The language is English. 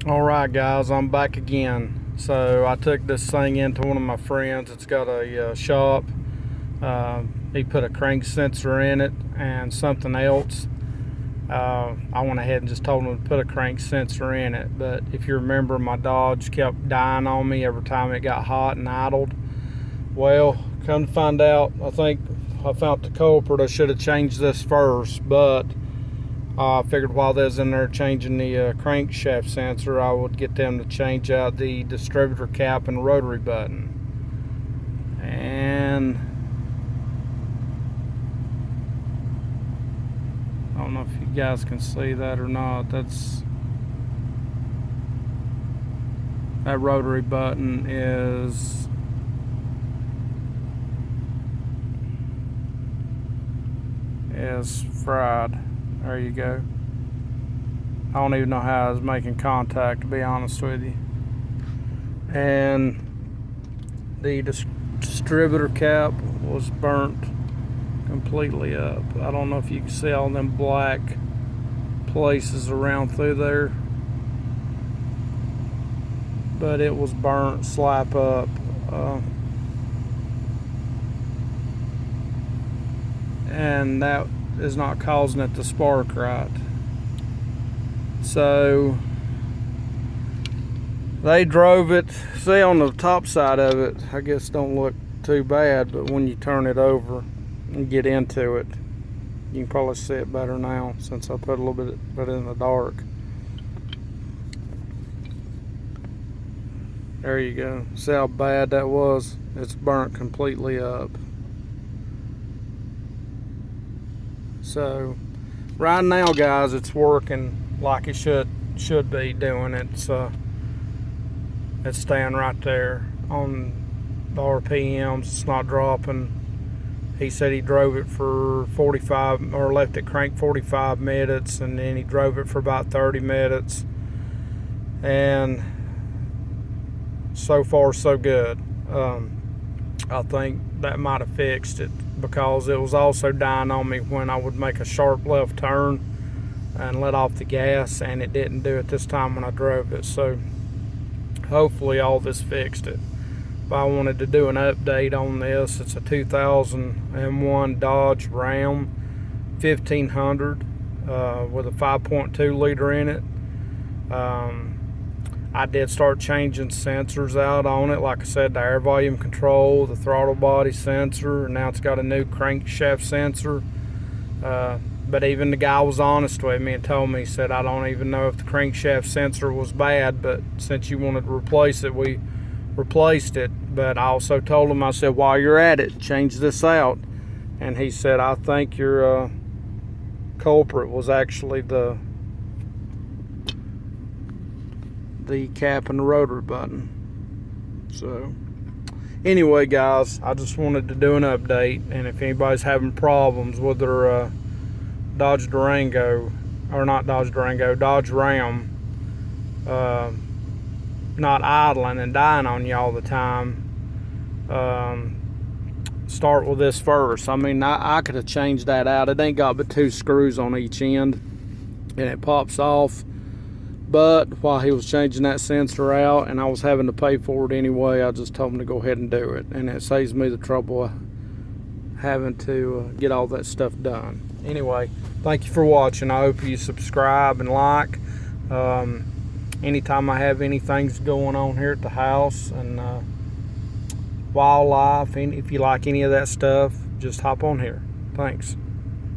Alright guys, I'm back again. So I took this thing into one of my friends. It's got a shop. He put a crank sensor in it and something else. I went ahead and just told him to put a crank sensor in it. But if you remember, my Dodge kept dying on me every time it got hot and idled. Well, come to find out, I think I found the culprit. I should have changed this first, but I figured while they was in there changing the crankshaft sensor, I would get them to change out the distributor cap and rotary button. And I don't know if you guys can see that or not. That rotary button is fried. There you go. I don't even know how I was making contact, to be honest with you. And the distributor cap was burnt completely up. I don't know if you can see all them black places around through there, but it was burnt slap up. And that is not causing it to spark right. So they drove it. See, on the top side of it, I guess don't look too bad, but when you turn it over and get into it, you can probably see it better now since I put a little bit in the dark. There you go. See how bad that was? It's burnt completely up. So right now, guys, it's working like it should be doing. It's staying right there on the RPMs. It's not dropping. He said he drove it for 45 or left it crank 45 minutes, and then he drove it for about 30 minutes, and so far so good. I think that might have fixed it, because it was also dying on me when I would make a sharp left turn and let off the gas, and it didn't do it this time when I drove it. So hopefully all this fixed it. But I wanted to do an update on this. It's a 2001 Dodge Ram 1500 with a 5.2 liter in it. I did start changing sensors out on it. Like I said, the air volume control, the throttle body sensor, and now it's got a new crankshaft sensor. But even the guy was honest with me and told me, he said, I don't even know if the crankshaft sensor was bad, but since you wanted to replace it, we replaced it. But I also told him, I said, while you're at it, change this out. And he said, I think your culprit was actually the cap and the rotary button. So anyway, guys, I just wanted to do an update, and if anybody's having problems with their Dodge Durango, or not Dodge Durango, Dodge Ram, not idling and dying on you all the time, start with this first. I mean, I could have changed that out. It ain't got but 2 screws on each end, and it pops off. But while he was changing that sensor out and I was having to pay for it anyway, I just told him to go ahead and do it. And it saves me the trouble of having to get all that stuff done. Anyway, thank you for watching. I hope you subscribe and like. Anytime I have anything going on here at the house and wildlife, and if you like any of that stuff, just hop on here. Thanks.